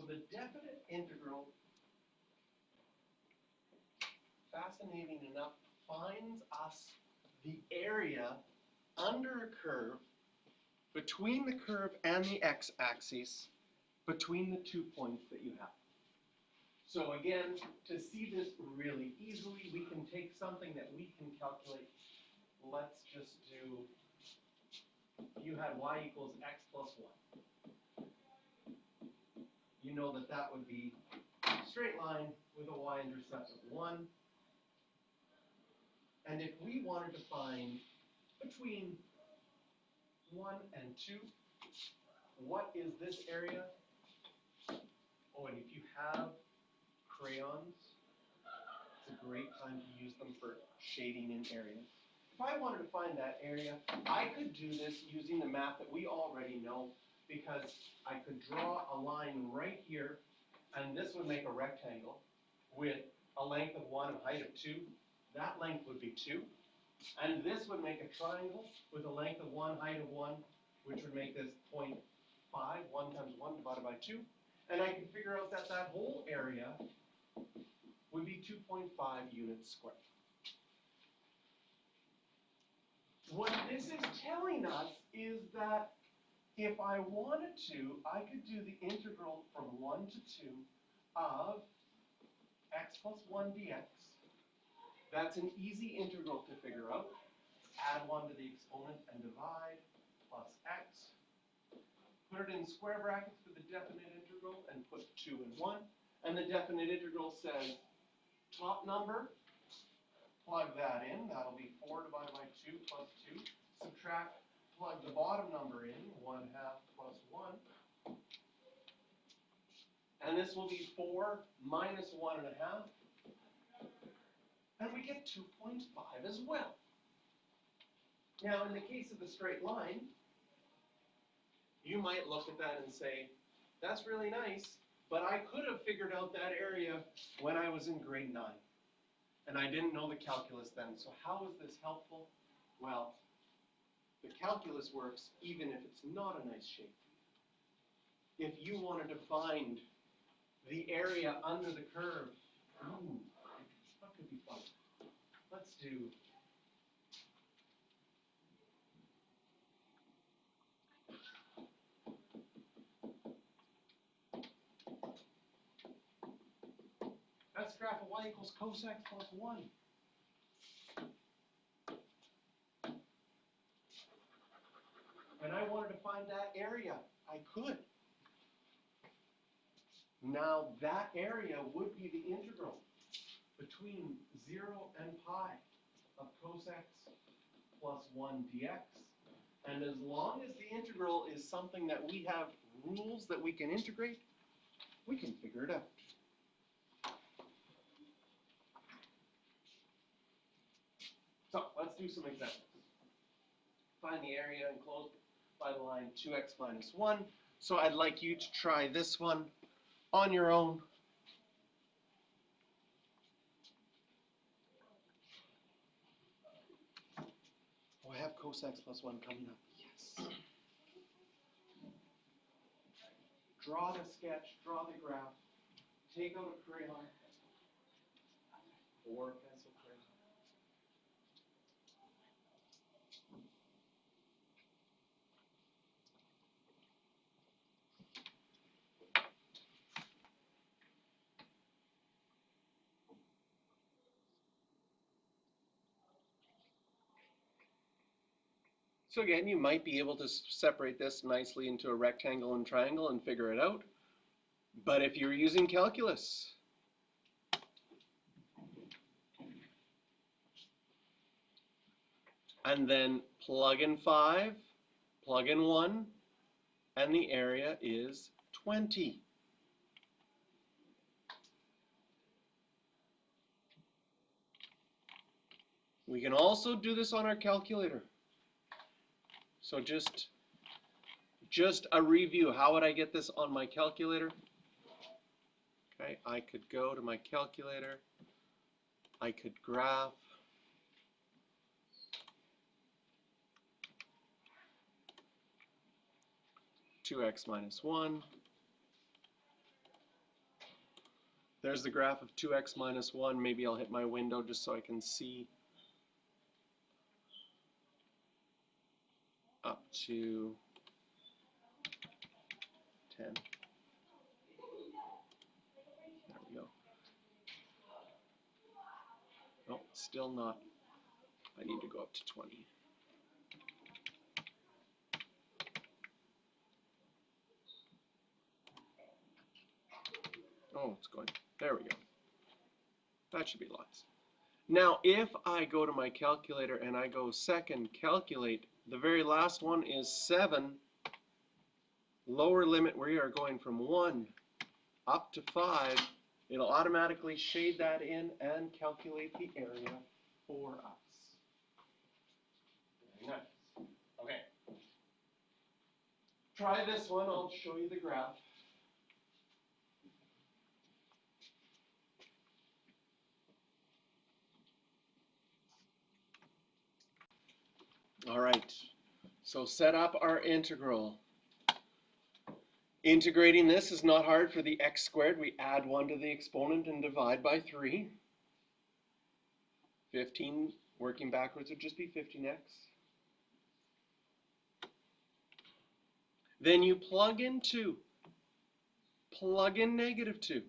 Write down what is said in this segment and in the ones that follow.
the definite integral, fascinating enough, finds us the area under a curve between the curve and the x-axis between the 2 points that you have. So again, to see this really easily, we can take something that we can calculate. Let's just do, you had y equals x plus 1. You know that that would be a straight line with a y-intercept of 1. And if we wanted to find between 1 and 2, what is this area? Oh, and if you have crayons, it's a great time to use them for shading in areas. If I wanted to find that area, I could do this using the math that we already know, because I could draw a line right here, and this would make a rectangle with a length of 1 and a height of 2. That length would be 2. And this would make a triangle with a length of 1, height of 1, which would make this 0.5, 1 times 1 divided by 2. And I can figure out that that whole area would be 2.5 units squared. What this is telling us is that if I wanted to, I could do the integral from 1 to 2 of x plus 1 dx. That's an easy integral to figure out. Add 1 to the exponent and divide, plus x. Put it in square brackets for the definite integral and put 2 and 1. And the definite integral says top number, plug that in. That'll be 4 divided by 2 plus 2. Subtract, plug the bottom number in, 1/2 plus 1. And this will be 4 minus 1/2. And we get 2.5 as well. Now, in the case of the straight line, you might look at that and say, that's really nice, but I could have figured out that area when I was in grade 9. And I didn't know the calculus then. So how is this helpful? Well, the calculus works even if it's not a nice shape. If you wanted to find the area under the curve, ooh, what could be fun? Let's do that's graph of y equals cos x plus 1. And I wanted to find that area. I could. Now that area would be the integral between 0 and pi of cos x plus 1 dx. And as long as the integral is something that we have rules that we can integrate, we can figure it out. So let's do some examples. Find the area enclosed by the line 2x minus 1. So I'd like you to try this one on your own. Oh, I have cos x plus 1 coming up. Yes. Draw the sketch, draw the graph, take out a crayon or pencil crayon. So again, you might be able to separate this nicely into a rectangle and triangle and figure it out. But if you're using calculus, and then plug in 5, plug in 1, and the area is 20. We can also do this on our calculator. So just a review. How would I get this on my calculator? Okay, I could go to my calculator. I could graph. (2x minus 1) There's the graph of 2x minus 1. Maybe I'll hit my window just so I can see up to 10. There we go. No, still not. I need to go up to 20. Oh, it's going. There we go. That should be lots. Now, if I go to my calculator and I go second calculate, the very last one is 7. Lower limit, we are going from 1 up to 5. It'll automatically shade that in and calculate the area for us. Very nice. Okay. Try this one. I'll show you the graph. All right. So set up our integral. Integrating this is not hard for the x squared. We add 1 to the exponent and divide by 3. 15, working backwards, would just be 15x. Then you plug in 2. Plug in negative 2.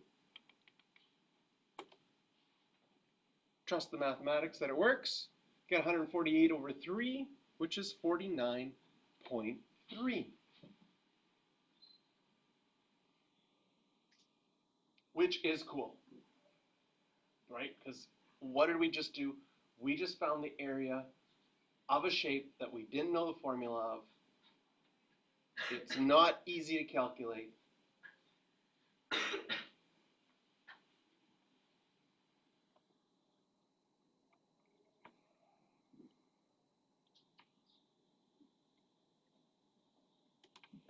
Trust the mathematics that it works. Get 148 over 3, which is 49.3. Which is cool, right? Because what did we just do? We just found the area of a shape that we didn't know the formula of. It's not easy to calculate.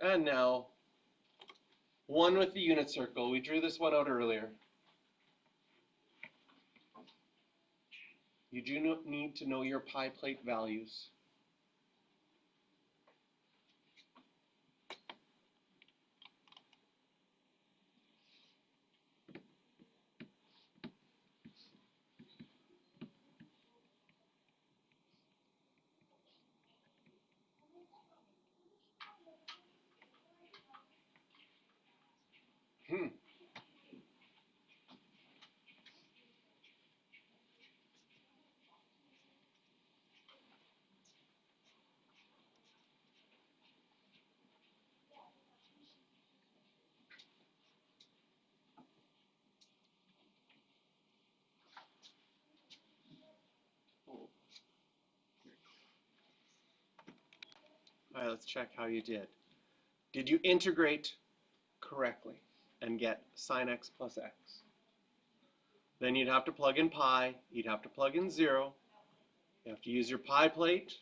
And now, one with the unit circle. We drew this one out earlier. You do need to know your pi plate values. All right, let's check how you did. Did you integrate correctly and get sine x plus x? Then you'd have to plug in pi, you'd have to plug in 0. You have to use your pi plate,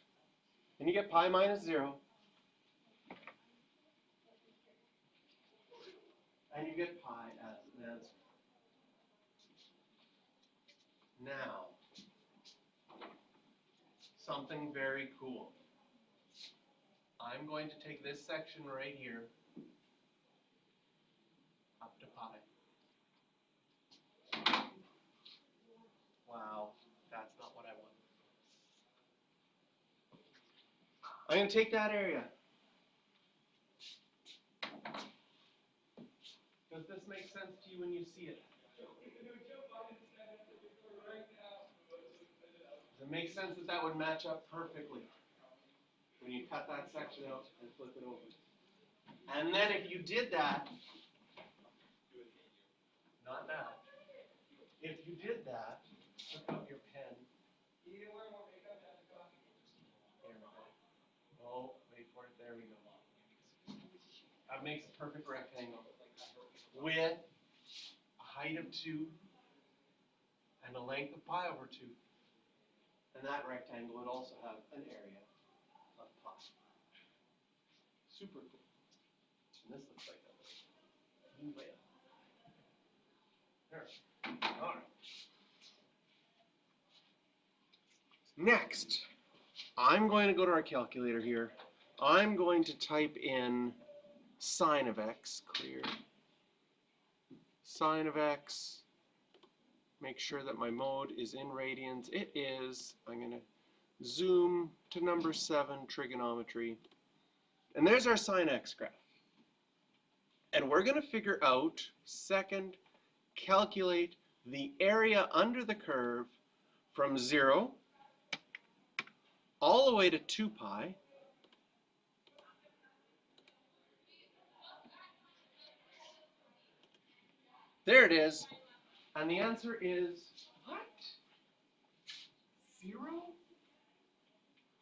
and you get pi minus 0. And you get pi as an answer. Now, something very cool. I'm going to take this section right here up to pi. Wow, that's not what I want. I'm going to take that area. Does this make sense to you when you see it? Does it make sense that that would match up perfectly when you cut that section out and flip it over? And then if you did that, not now, if you did that, look up your pen. There we go. Oh, wait for it. There we go. That makes a perfect rectangle with a height of 2 and a length of pi over 2. And that rectangle would also have an area of pi. Super cool. And this looks like a blue whale. There. All right. Next, I'm going to go to our calculator here. I'm going to type in sine of x, clear. Sine of x make sure that my mode is in radians. It is. I'm going to zoom to number 7, trigonometry. And there's our sine x graph. And we're going to figure out, second, calculate the area under the curve from 0 all the way to 2 pi. There it is. And the answer is, what? 0?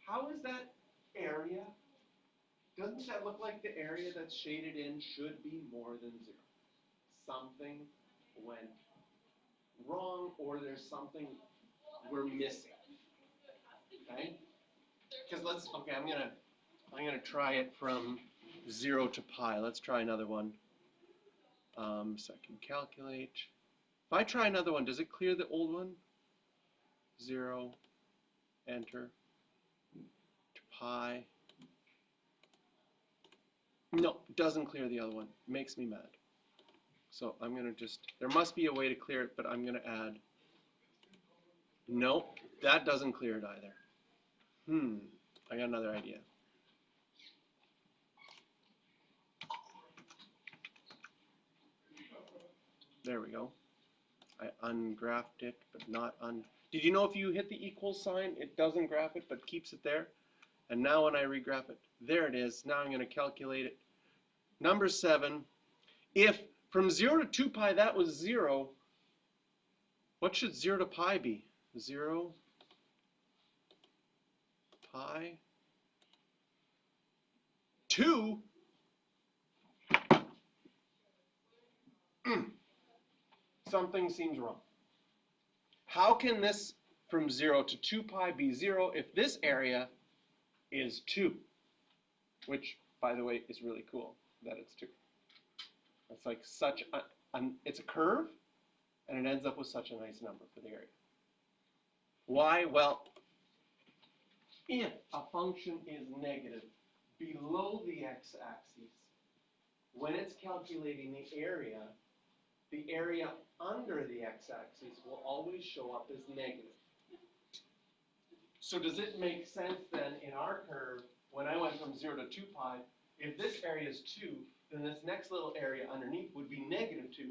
How is that area? Doesn't that look like the area that's shaded in should be more than 0? Something went wrong, or there's something we're missing. Okay? Because I'm gonna try it from 0 to pi. Let's try another one. So I can calculate. If I try another one, does it clear the old one? 0, enter, to pi. No, it doesn't clear the other one. It makes me mad. So I'm gonna there must be a way to clear it, but I'm gonna add. Nope, that doesn't clear it either. I got another idea. There we go. I ungraphed it, but not Did you know if you hit the equal sign, it doesn't graph it, but keeps it there? And now when I regraph it, there it is. Now I'm going to calculate it. Number 7, if from 0 to 2 pi that was 0, what should 0 to pi be? 0 pi 2. Something seems wrong. How can this from 0 to 2 pi be 0 if this area is 2? Which, by the way, is really cool that it's 2. It's like such it's a curve, and it ends up with such a nice number for the area. Why? Well, if a function is negative below the x-axis, when it's calculating the area under the x-axis will always show up as negative. So does it make sense then in our curve, when I went from 0 to 2 pi, if this area is 2, then this next little area underneath would be negative 2,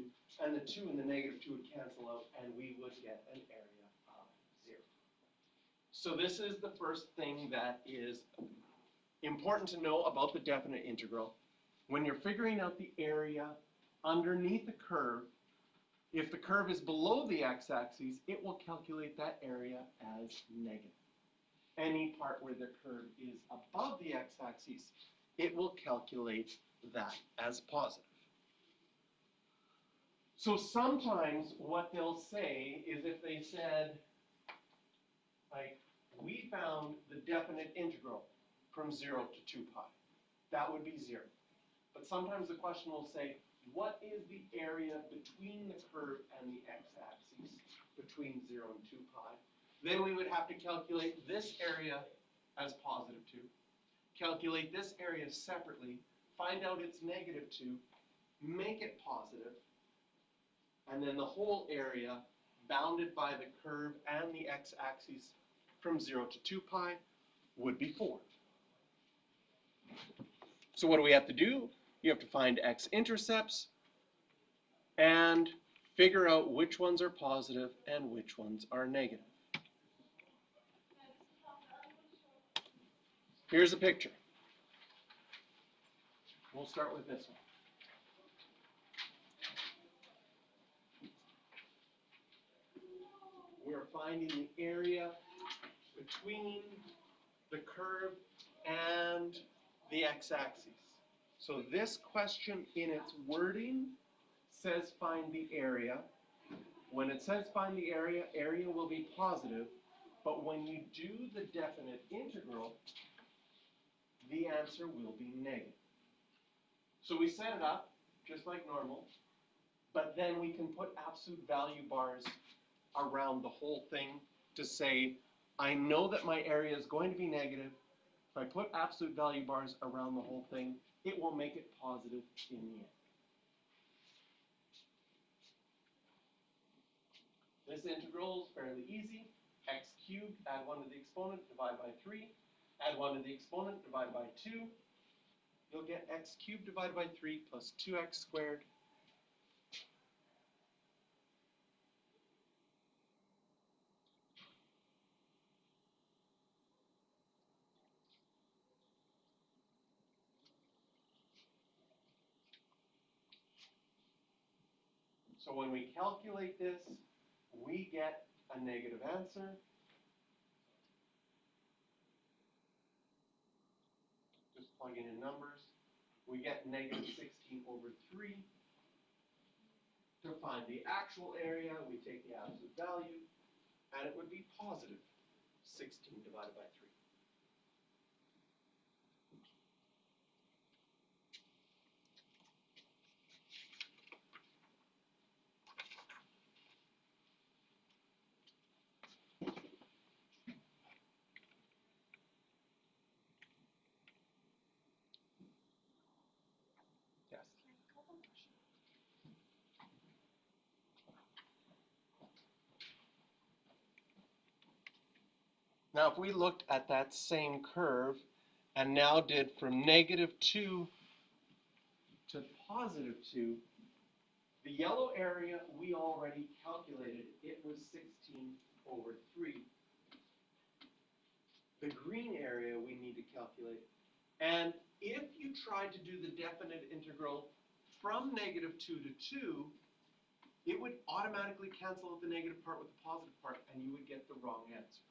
and the 2 and the negative 2 would cancel out, and we would get an area of 0. So this is the first thing that is important to know about the definite integral. When you're figuring out the area underneath the curve, if the curve is below the x-axis, it will calculate that area as negative. Any part where the curve is above the x-axis, it will calculate that as positive. So sometimes what they'll say is if they said, like, we found the definite integral from 0 to 2 pi, that would be 0. But sometimes the question will say, what is the area between the curve and the x-axis between 0 and 2 pi? Then we would have to calculate this area as positive 2, calculate this area separately, find out its negative 2, make it positive, and then the whole area bounded by the curve and the x-axis from 0 to 2 pi would be 4. So what do we have to do? You have to find x-intercepts and figure out which ones are positive and which ones are negative. Here's a picture. We'll start with this one. We're finding the area between the curve and the x-axis. So this question in its wording says find the area. When it says find the area, area will be positive. But when you do the definite integral, the answer will be negative. So we set it up just like normal, but then we can put absolute value bars around the whole thing to say, I know that my area is going to be negative. If I put absolute value bars around the whole thing, it will make it positive in the end. This integral is fairly easy. X cubed, add 1 to the exponent, divide by 3. Add 1 to the exponent, divide by 2. You'll get x cubed divided by 3 plus 2x squared. So when we calculate this, we get a negative answer. Just plugging in numbers. We get negative 16 over 3. To find the actual area, we take the absolute value, and it would be positive 16 divided by 3. Yes. Now, if we looked at that same curve and now did from negative 2 to positive 2, the yellow area we already calculated, it was 16 over 3. The green area we need to calculate. And if you tried to do the definite integral from negative 2 to 2, it would automatically cancel out the negative part with the positive part, and you would get the wrong answer.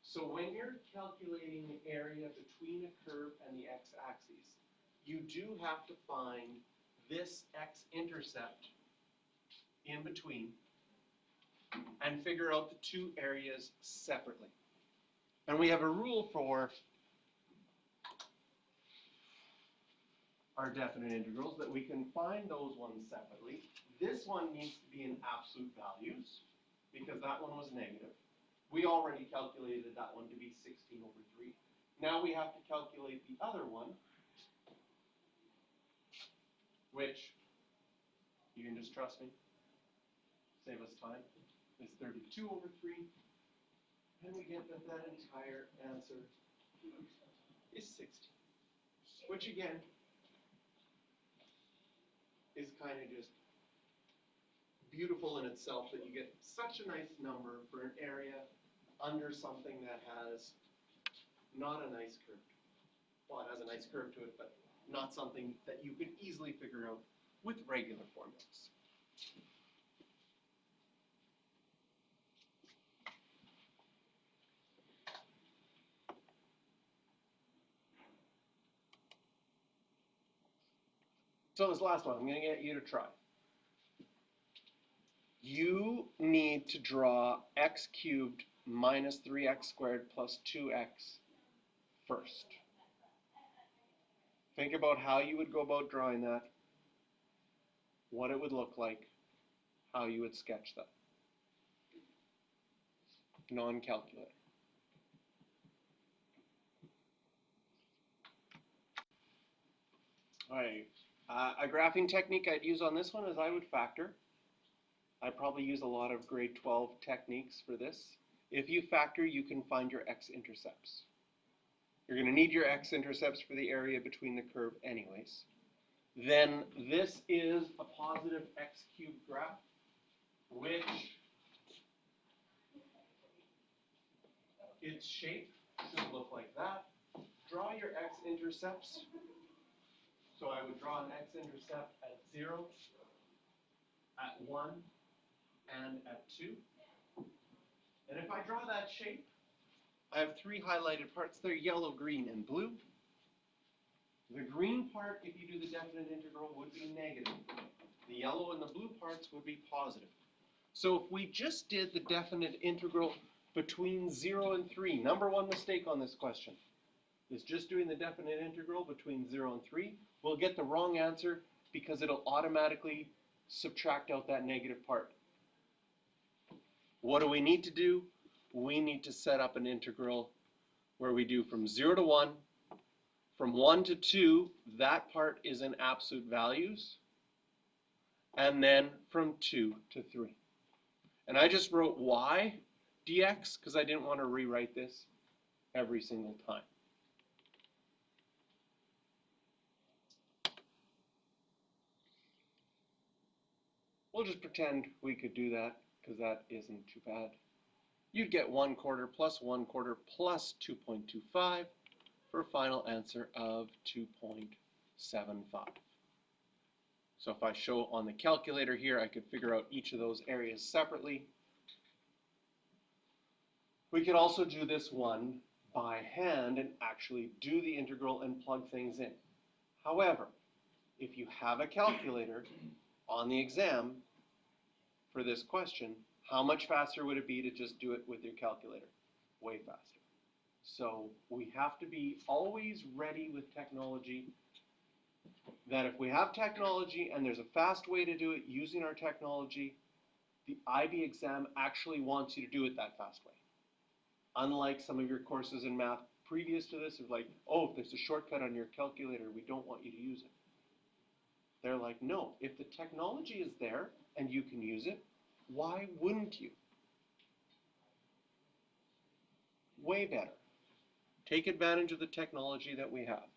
So when you're calculating the area between a curve and the x-axis, you do have to find this x-intercept in between and figure out the two areas separately. And we have a rule for our definite integrals that we can find those ones separately. This one needs to be in absolute values because that one was negative. We already calculated that one to be 16 over 3. Now we have to calculate the other one, which, you can just trust me, save us time, is 32 over 3. And we get that that entire answer is 16. Which again, is kind of just beautiful in itself that you get such a nice number for an area under something that has not a nice curve. Well, it has a nice curve to it, but not something that you could easily figure out with regular formulas. So this last one, I'm going to get you to try. You need to draw x cubed minus 3x squared plus 2x first. Think about how you would go about drawing that, what it would look like, how you would sketch that. Non-calculator. All right. A graphing technique I'd use on this one is I would factor. I probably use a lot of grade 12 techniques for this. If you factor, you can find your x-intercepts. You're going to need your x-intercepts for the area between the curve anyways. Then this is a positive x cubed graph, which its shape should look like that. Draw your x-intercepts. So I would draw an x-intercept at 0, at 1, and at 2. And if I draw that shape, I have 3 highlighted parts. They're yellow, green, and blue. The green part, if you do the definite integral, would be negative. The yellow and the blue parts would be positive. So if we just did the definite integral between 0 and 3, number one mistake on this question is just doing the definite integral between 0 and 3. We'll get the wrong answer because it'll automatically subtract out that negative part. What do we need to do? We need to set up an integral where we do from 0 to 1, from 1 to 2, that part is in absolute values, and then from 2 to 3. And I just wrote y dx because I didn't want to rewrite this every single time. We'll just pretend we could do that because that isn't too bad. You'd get 1/4 plus 1/4 plus 2.25 for a final answer of 2.75. So if I show on the calculator here, I could figure out each of those areas separately. We could also do this one by hand and actually do the integral and plug things in. However, if you have a calculator on the exam for this question, how much faster would it be to just do it with your calculator? Way faster. So we have to be always ready with technology, that if we have technology and there's a fast way to do it using our technology, the IB exam actually wants you to do it that fast way. Unlike some of your courses in math previous to this, it's like, oh, if there's a shortcut on your calculator, we don't want you to use it. They're like, no, if the technology is there and you can use it, why wouldn't you? Way better. Take advantage of the technology that we have.